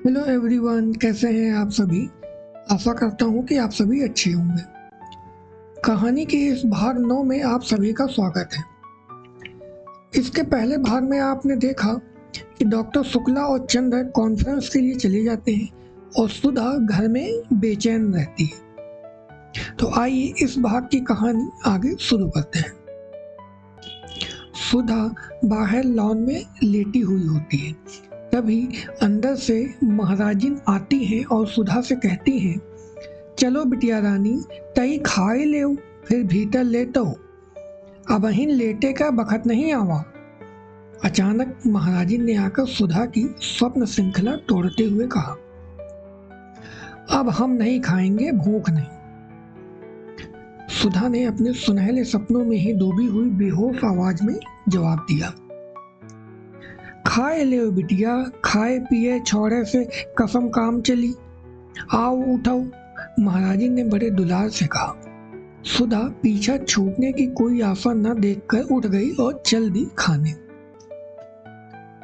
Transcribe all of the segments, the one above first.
Hello everyone, कैसे हैं आप सभी। आशा करता हूं कि आप सभी अच्छे होंगे। कहानी के इस भाग 9 में आप सभी का स्वागत है। इसके पहले भाग में आपने देखा कि डॉक्टर शुक्ला और चंद्र कॉन्फ्रेंस के लिए चले जाते हैं और सुधा घर में बेचैन रहती है। तो आइए इस भाग की कहानी आगे शुरू करते हैं। सुधा बाहर लॉन में लेटी हुई होती है। तभी अंदर से महाराजिन आती हैं और सुधा से कहती हैं, चलो बिटिया रानी, तई खाई ले फिर भीतर लेतो, अब अहिन लेटे का बखत नहीं आवा। अचानक महाराजिन ने आकर सुधा की स्वप्न श्रृंखला तोड़ते हुए कहा, अब हम नहीं खाएंगे, भूख नहीं। सुधा ने अपने सुनहले सपनों में ही डूबी हुई बेहोश आवाज में जवाब दिया, खाए ले बिटिया, खाए पिए छोड़े से कसम काम चली, आओ उठो। महाराजिन ने बड़े दुलार से कहा। सुधा पीछा छूटने की कोई आशा न देखकर उठ गई और चल दी खाने।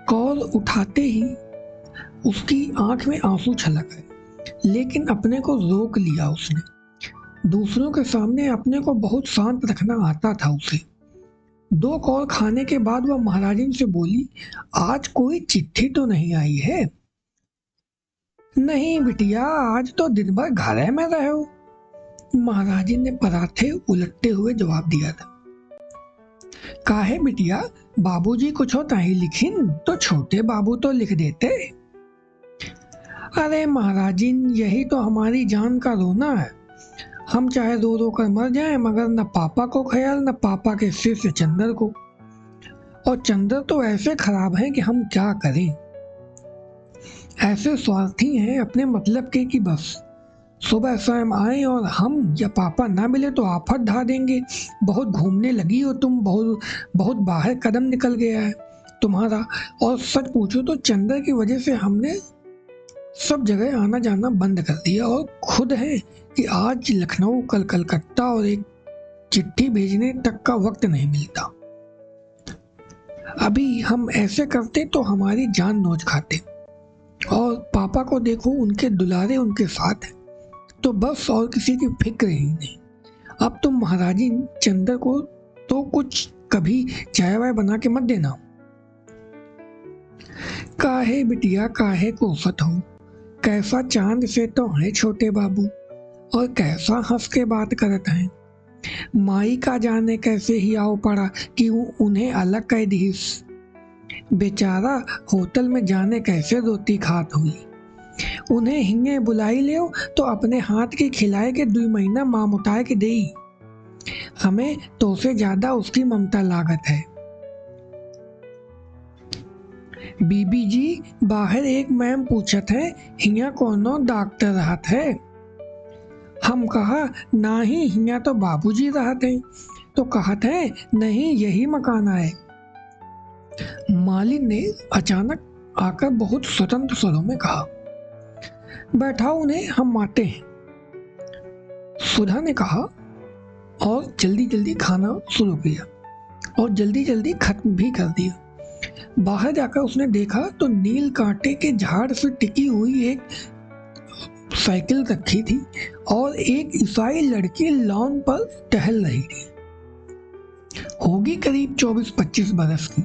कॉल उठाते ही उसकी आंख में आंसू छलक गए, लेकिन अपने को रोक लिया उसने। दूसरों के सामने अपने को बहुत शांत रखना आता था उसे। 2 कॉल खाने के बाद वह महाराजिन से बोली, आज कोई चिट्ठी तो नहीं आई है? नहीं बिटिया, आज तो दिन भर घर में रहे हो, महाराजिन ने पराठे उलटते हुए जवाब दिया था। काहे बिटिया, बाबूजी कुछ होता ही लिखिन तो छोटे बाबू तो लिख देते। अरे महाराजिन, यही तो हमारी जान का रोना है। हम चाहे रो रो कर मर जाएं, मगर न पापा को ख्याल, न पापा के सिर से चंदर को। और चंदर तो ऐसे खराब हैं कि हम क्या करें। ऐसे स्वार्थी हैं अपने मतलब के कि बस सुबह शाम आए और हम या पापा ना मिले तो आफत ढा देंगे। बहुत घूमने लगी हो तुम, बहुत बहुत बाहर कदम निकल गया है तुम्हारा। और सच पूछो तो चंदर की वजह से हमने सब जगह आना जाना बंद कर दिया, और खुद है कि आज लखनऊ कल कलकत्ता, और एक चिट्ठी भेजने तक का वक्त नहीं मिलता। अभी हम ऐसे करते तो हमारी जान नोच खाते। और पापा को देखो, उनके दुलारे उनके साथ हैं, तो बस और किसी की फिक्र ही नहीं। अब तुम महाराजिन चंदर को तो कुछ कभी चाय वाय बना के मत देना। काहे बिटिया, काहे को उफत हो, कैसा चांद से तो है छोटे बाबू, और कैसा हंस के बात करत हैं। माई का जाने कैसे ही आओ पड़ा कि उन्हें अलग कह दीस। बेचारा होटल में जाने कैसे रोटी खात हुई। उन्हें हिंगे बुलाई ले तो अपने हाथ की खिलाए के 2 महीना माँ मुटाए के देई। हमें तो से ज्यादा उसकी ममता लागत है। बीबी जी, बाहर एक मैम पूछत है, हिया कोनो डॉक्टर रहत है? हम कहा नाही, हिया तो बाबूजी रहत हैं। तो कहत है नहीं, यही मकान है। मालिन ने अचानक आकर बहुत स्वतंत्र स्वरों में कहा, बैठाओ उन्हें, हम आते हैं। सुधा ने कहा और जल्दी जल्दी खाना शुरू किया और जल्दी जल्दी खत्म भी कर दिया। बाहर जाकर उसने देखा तो नील कांटे के झाड़ से टिकी हुई एक साइकिल रखी थी और एक ईसाई लड़की लॉन पर टहल रही थी। होगी करीब 24-25 बरस की,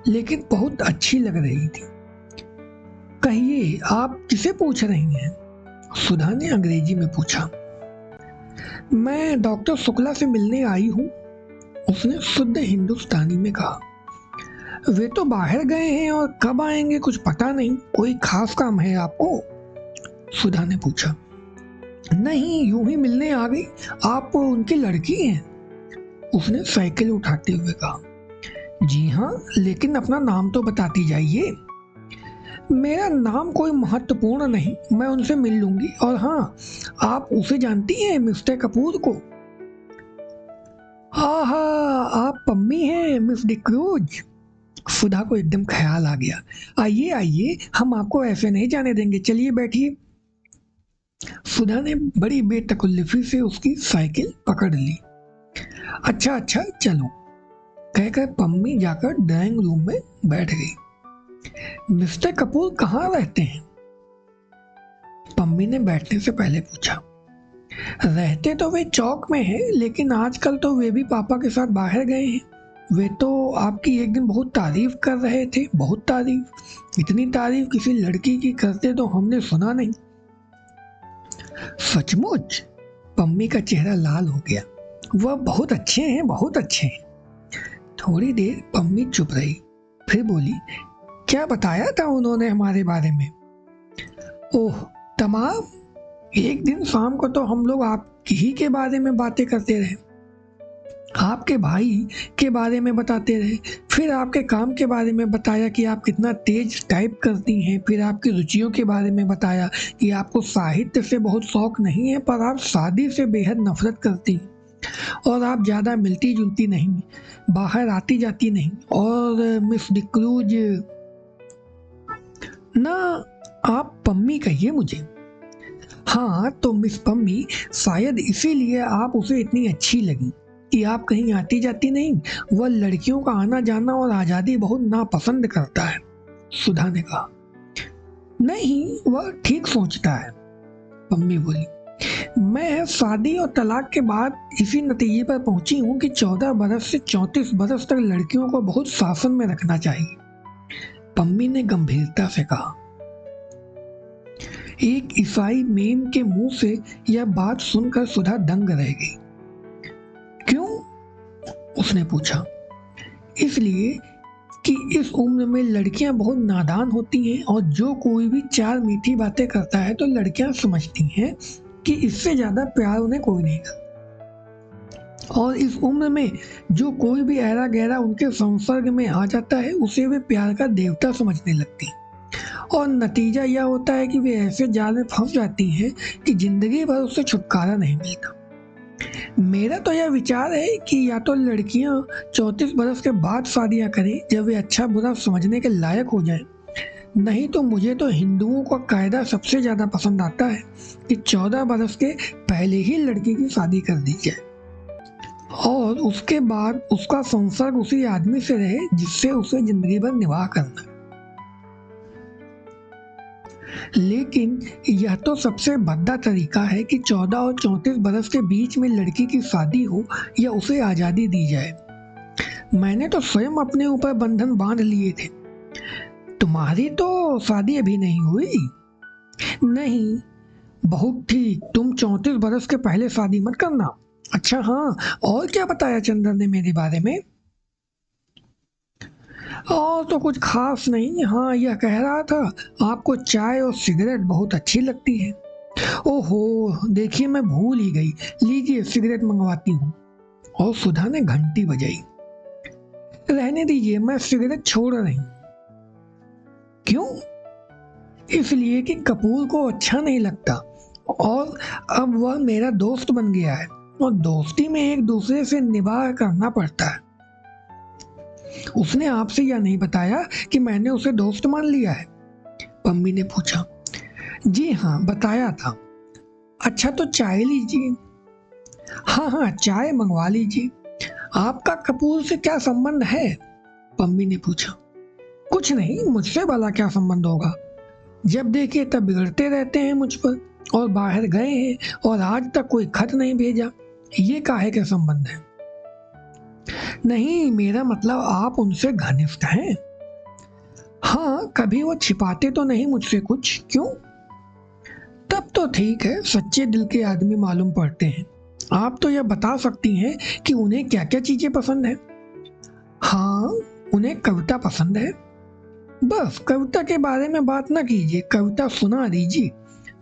लेकिन बहुत अच्छी लग रही थी। कहिए, आप किसे पूछ रही हैं? सुधा ने अंग्रेजी में पूछा। मैं डॉक्टर शुक्ला से मिलने आई हूँ, उसने शुद्ध हिंदुस्तानी में कहा। वे तो बाहर गए हैं और कब आएंगे कुछ पता नहीं। कोई खास काम है आपको? सुधा ने पूछा। नहीं, यूं ही मिलने आ गई। आप उनकी लड़की हैं? उसने साइकिल उठाते हुए कहा। जी हाँ, लेकिन अपना नाम तो बताती जाइए। मेरा नाम कोई महत्वपूर्ण नहीं, मैं उनसे मिल लूंगी। और हाँ, आप उसे जानती हैं, मिस्टर कपूर को? हाँ हाँ, आप पम्मी हैं, मिस डिक्रूज। सुधा को एकदम ख्याल आ गया। आइए आइए, हम आपको ऐसे नहीं जाने देंगे, चलिए बैठिए। सुधा ने बड़ी बेतकल्लुफी से उसकी साइकिल पकड़ ली। अच्छा अच्छा चलो, कहकर पम्मी जाकर ड्राइंग रूम में बैठ गई। मिस्टर कपूर कहाँ रहते हैं? पम्मी ने बैठने से पहले पूछा। रहते तो वे चौक में हैं, लेकिन आजकल तो वे भी पापा के साथ बाहर गए हैं। वे तो आपकी एक दिन बहुत तारीफ कर रहे थे, बहुत तारीफ। इतनी तारीफ किसी लड़की की करते तो हमने सुना नहीं। सचमुच? पम्मी का चेहरा लाल हो गया। वह बहुत अच्छे हैं, बहुत अच्छे हैं। थोड़ी देर पम्मी चुप रही, फिर बोली, क्या बताया था उन्होंने हमारे बारे में? ओह, तमाम। एक दिन शाम को तो हम लोग आपकी ही के बारे में बातें करते रहे, आपके भाई के बारे में बताते रहे, फिर आपके काम के बारे में बताया कि आप कितना तेज टाइप करती हैं, फिर आपकी रुचियों के बारे में बताया कि आपको साहित्य से बहुत शौक नहीं है, पर आप शादी से बेहद नफरत करती हैं, और आप ज़्यादा मिलती जुलती नहीं, बाहर आती जाती नहीं, और मिस डिक्रूज ना, आप पम्मी कहिए मुझे। हाँ, तो मिस पम्मी, शायद इसीलिए आप उसे इतनी अच्छी लगी कि आप कहीं आती जाती नहीं। वह लड़कियों का आना जाना और आज़ादी बहुत नापसंद करता है, सुधा ने कहा। नहीं, वह ठीक सोचता है, पम्मी बोली। मैं शादी और तलाक के बाद इसी नतीजे पर पहुंची हूं कि 14 बरस से 34 बरस तक लड़कियों को बहुत शासन में रखना चाहिए, पम्मी ने गंभीरता से कहा। एक ईसाई मेम के मुंह से यह बात सुनकर सुधा दंग रह गई। क्यों? उसने पूछा। इसलिए कि इस उम्र में लड़कियां बहुत नादान होती हैं, और जो कोई भी चार मीठी बातें करता है तो लड़कियां समझती हैं कि इससे ज्यादा प्यार उन्हें कोई नहीं करता, और इस उम्र में जो कोई भी ऐरा गहरा उनके संसर्ग में आ जाता है उसे वे प्यार का देवता समझने लगती हैं, और नतीजा यह होता है कि वे ऐसे जाल में फंस जाती हैं कि जिंदगी भर उससे छुटकारा नहीं मिलता। मेरा तो यह विचार है कि या तो लड़कियां 34 बरस के बाद शादियां करें जब वे अच्छा बुरा समझने के लायक हो जाएं, नहीं तो मुझे तो हिंदुओं का कायदा सबसे ज्यादा पसंद आता है कि 14 बरस के पहले ही लड़की की शादी कर दी जाए, और उसके बाद उसका संसर्ग उसी आदमी से रहे जिससे उसे जिंदगी भर निवाह करना। लेकिन यह तो सबसे भद्दा तरीका है कि 14 और 34 बरस के बीच में लड़की की शादी हो या उसे आजादी दी जाए। मैंने तो स्वयं अपने ऊपर बंधन बांध लिए थे। तुम्हारी तो शादी अभी नहीं हुई? नहीं। बहुत ठीक, तुम 34 बरस के पहले शादी मत करना। अच्छा हाँ, और क्या बताया चंदन ने मेरे बारे में? और तो कुछ खास नहीं। हाँ, यह कह रहा था आपको चाय और सिगरेट बहुत अच्छी लगती है। ओहो, देखिए मैं भूल ही गई, लीजिए सिगरेट मंगवाती हूँ। और सुधा ने घंटी बजाई। रहने दीजिए, मैं सिगरेट छोड़ रही हूँ। क्यों? इसलिए कि कपूर को अच्छा नहीं लगता, और अब वह मेरा दोस्त बन गया है, और दोस्ती में एक दूसरे से निभाव करना पड़ता है। उसने आपसे यह नहीं बताया कि मैंने उसे दोस्त मान लिया है? पम्मी ने पूछा। जी हाँ, बताया था। अच्छा तो चाय लीजिए। हाँ हाँ, चाय मंगवा लीजिए। आपका कपूर से क्या संबंध है? पम्मी ने पूछा। कुछ नहीं, मुझसे भला क्या संबंध होगा? जब देखिए तब बिगड़ते रहते हैं मुझ पर, और बाहर गए हैं और आज तक कोई खत नहीं भेजा। ये काहे के संबंध है? नहीं, मेरा मतलब आप उनसे घनिष्ठ हैं। हाँ, कभी वो छिपाते तो नहीं मुझसे कुछ। क्यों? तब तो ठीक है, सच्चे दिल के आदमी मालूम पड़ते हैं। आप तो यह बता सकती हैं कि उन्हें क्या क्या चीजें पसंद है? हाँ, उन्हें कविता पसंद है। बस कविता के बारे में बात ना कीजिए, कविता सुना दीजिए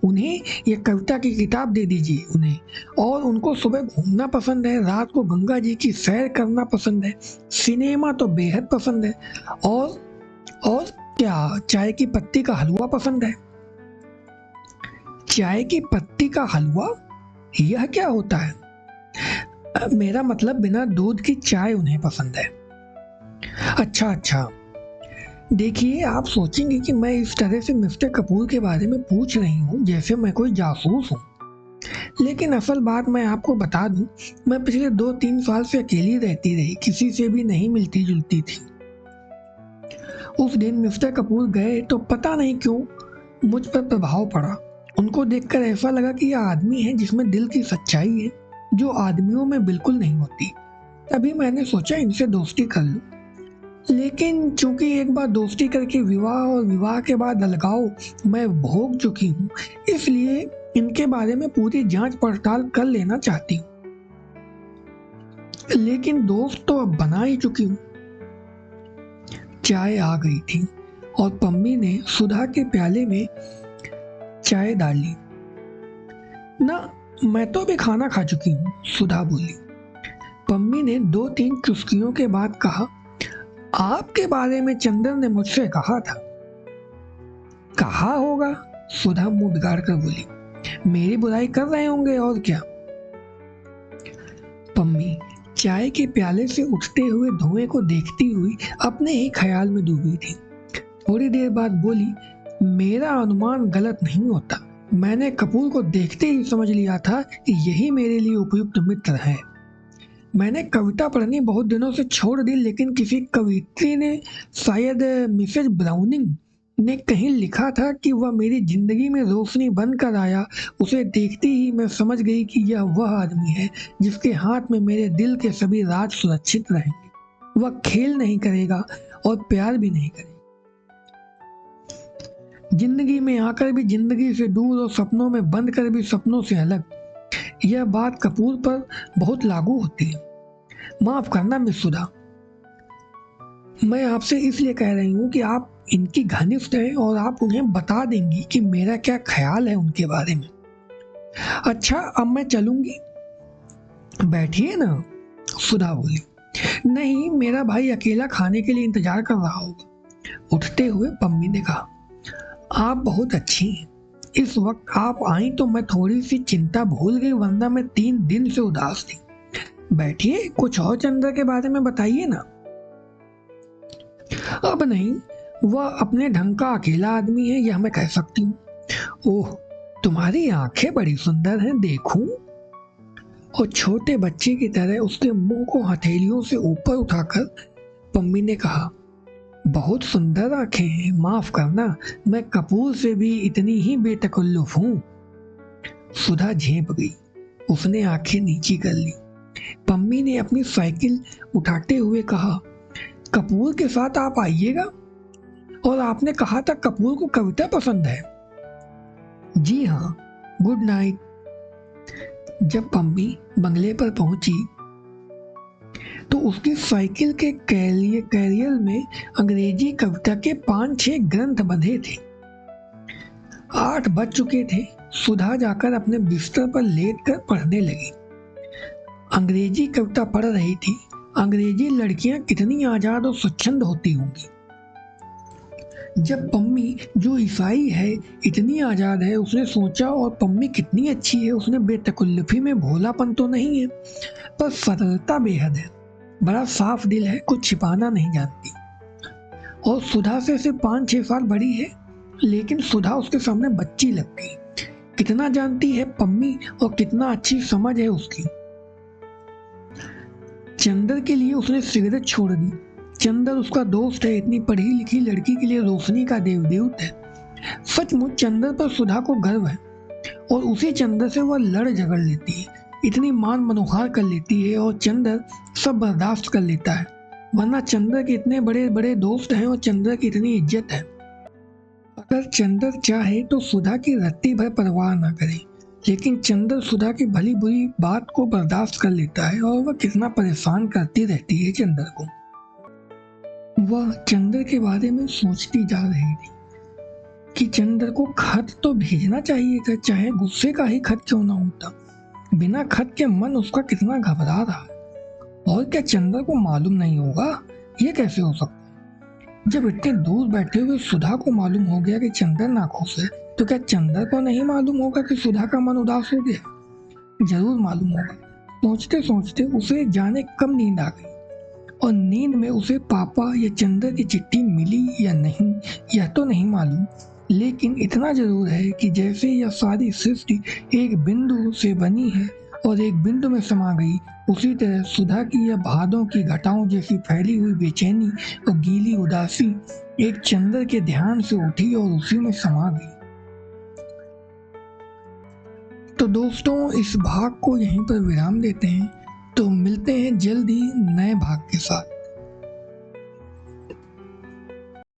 उन्हें, या कविता की किताब दे दीजिए उन्हें। और उनको सुबह घूमना पसंद है, रात को गंगा जी की सैर करना पसंद है, सिनेमा तो बेहद पसंद है, और क्या चाय की पत्ती का हलवा पसंद है? चाय की पत्ती का हलवा? यह क्या होता है? मेरा मतलब बिना दूध की चाय उन्हें पसंद है। अच्छा अच्छा, देखिए आप सोचेंगे कि मैं इस तरह से मिस्टर कपूर के बारे में पूछ रही हूँ जैसे मैं कोई जासूस हूँ, लेकिन असल बात मैं आपको बता दूं, मैं पिछले 2-3 साल से अकेली रहती रही, किसी से भी नहीं मिलती जुलती थी। उस दिन मिस्टर कपूर गए तो पता नहीं क्यों मुझ पर प्रभाव पड़ा, उनको देखकर ऐसा लगा कि यह आदमी है जिसमें दिल की सच्चाई है, जो आदमियों में बिल्कुल नहीं होती। तभी मैंने सोचा इनसे दोस्ती कर लूं। लेकिन चूंकि एक बार दोस्ती करके विवाह और विवाह के बाद अलगाव मैं भोग चुकी हूँ, इसलिए इनके बारे में पूरी जांच पड़ताल कर लेना चाहती हूँ। लेकिन दोस्त तो अब बना ही चुकी हूँ। चाय आ गई थी और पम्मी ने सुधा के प्याले में चाय डाली। ना, मैं तो अभी खाना खा चुकी हूँ, सुधा बोली। पम्मी ने 2-3 चुस्कियों के बाद कहा, आपके बारे में चंदन ने मुझसे कहा था। कहा होगा, सुधा मुंह बिगाड़ कर बोली। मेरी बुराई कर रहे होंगे और क्या। पम्मी चाय के प्याले से उठते हुए धुएं को देखती हुई अपने ही ख्याल में डूबी थी। थोड़ी देर बाद बोली, मेरा अनुमान गलत नहीं होता। मैंने कपूर को देखते ही समझ लिया था कि यही मेरे लिए उपयुक्त मित्र है। मैंने कविता पढ़नी बहुत दिनों से छोड़ दी, लेकिन किसी कवित्री ने, शायद मिसेज ब्राउनिंग ने कहीं लिखा था कि वह मेरी जिंदगी में रोशनी बनकर आया। उसे देखते ही मैं समझ गई कि यह वह आदमी है जिसके हाथ में मेरे दिल के सभी राज सुरक्षित रहेंगे। वह खेल नहीं करेगा और प्यार भी नहीं करेगा। जिंदगी में आकर भी जिंदगी से दूर और सपनों में बंद कर भी सपनों से अलग। यह बात कपूर पर बहुत लागू होती है। माफ करना मिस सुधा, मैं आपसे इसलिए कह रही हूँ कि आप इनकी घनिष्ठ हैं और आप उन्हें बता देंगी कि मेरा क्या ख्याल है उनके बारे में। अच्छा, अब मैं चलूंगी। बैठिए ना, सुधा बोली। नहीं, मेरा भाई अकेला खाने के लिए इंतजार कर रहा होगा। उठते हुए पम्मी ने कहा, आप बहुत अच्छी हैं। इस वक्त आप आई तो मैं थोड़ी सी चिंता भूल गई, वरना मैं 3 दिन से उदास थी। बैठिए, कुछ और चंद्र के बारे में बताइए ना। अब नहीं, वह अपने ढंग का अकेला आदमी है, यह मैं कह सकती हूँ। ओह, तुम्हारी आंखें बड़ी सुंदर हैं, देखूं। और छोटे बच्चे की तरह उसके मुंह को हथेलियों से ऊपर उठाकर पम्मी ने कहा, बहुत सुंदर आंखें हैं। माफ करना, मैं कपूर से भी इतनी ही बेतकल्लुफ हूँ। सुधा झेप गई। उसने आंखें नीची कर ली। पम्मी ने अपनी साइकिल उठाते हुए कहा, कपूर के साथ आप आइएगा। और आपने कहा था कपूर को कविता पसंद है। जी हाँ, गुड नाइट। जब पम्मी बंगले पर पहुंची तो उसकी साइकिल के कैरियर में अंग्रेजी कविता के 5-6 ग्रंथ बंधे थे। 8 बज चुके थे। सुधा जाकर अपने बिस्तर पर लेटकर पढ़ने लगी। अंग्रेजी कविता पढ़ रही थी। अंग्रेजी लड़कियां कितनी आजाद और स्वच्छंद होती होंगी। जब पम्मी, जो ईसाई है, इतनी आजाद है, उसने सोचा, और पम्मी कितनी अच्छी है। उसने बेतकल्लुफी में भोलापन तो नहीं है, पर सरलता बेहद है। बड़ा साफ दिल है, कुछ छिपाना नहीं जानती। और सुधा से सिर्फ 5-6 साल बड़ी है, लेकिन सुधा उसके सामने बच्ची लग गई। कितना जानती है पम्मी और कितना अच्छी समझ है उसकी। चंदर के लिए उसने सिगरेट छोड़ दी। चंदर उसका दोस्त है, इतनी पढ़ी लिखी लड़की के लिए रोशनी का देवदूत है। सचमुच चंदर पर सुधा को गर्व है, और उसी चंदर से वह लड़ झगड़ लेती है, इतनी मान मनोहार कर लेती है, और चंदर सब बर्दाश्त कर लेता है। वरना चंदर के इतने बड़े बड़े दोस्त हैं और चंदर की इतनी इज्जत है। अगर चंदर चाहे तो सुधा की रत्ती भर परवाह ना करे, लेकिन चंदर सुधा की भली बुरी बात को बर्दाश्त कर लेता है, और वह कितना परेशान करती रहती है चंदर को। वह चंदर के बारे में सोचती जा रही थी कि चंदर को खत तो भेजना चाहिए था, चाहे गुस्से का ही खत क्यों ना होता। बिना खत के मन उसका कितना घबरा रहा है। और क्या चंदर को मालूम नहीं होगा? ये कैसे हो सकता है? जब इतने दूर बैठे हुए सुधा को मालूम हो गया कि चंदर नाखुश है, तो क्या चंदर को नहीं मालूम होगा कि सुधा का मन उदास हो गया? जरूर मालूम होगा। सोचते सोचते उसे जाने कब नींद आ गई, और नींद में उसे पापा या चंदर की चिट्ठी मिली या नहीं, यह तो नहीं मालूम। लेकिन इतना जरूर है कि जैसे यह सारी सृष्टि एक बिंदु से बनी है और एक बिंदु में समा गई, उसी तरह सुधा की यह भादों की घटाओं जैसी फैली हुई बेचैनी और गीली उदासी एक चंदर के ध्यान से उठी और उसी में समा गई। तो दोस्तों इस भाग को यहीं पर विराम देते हैं। तो मिलते हैं जल्द ही नए भाग के साथ।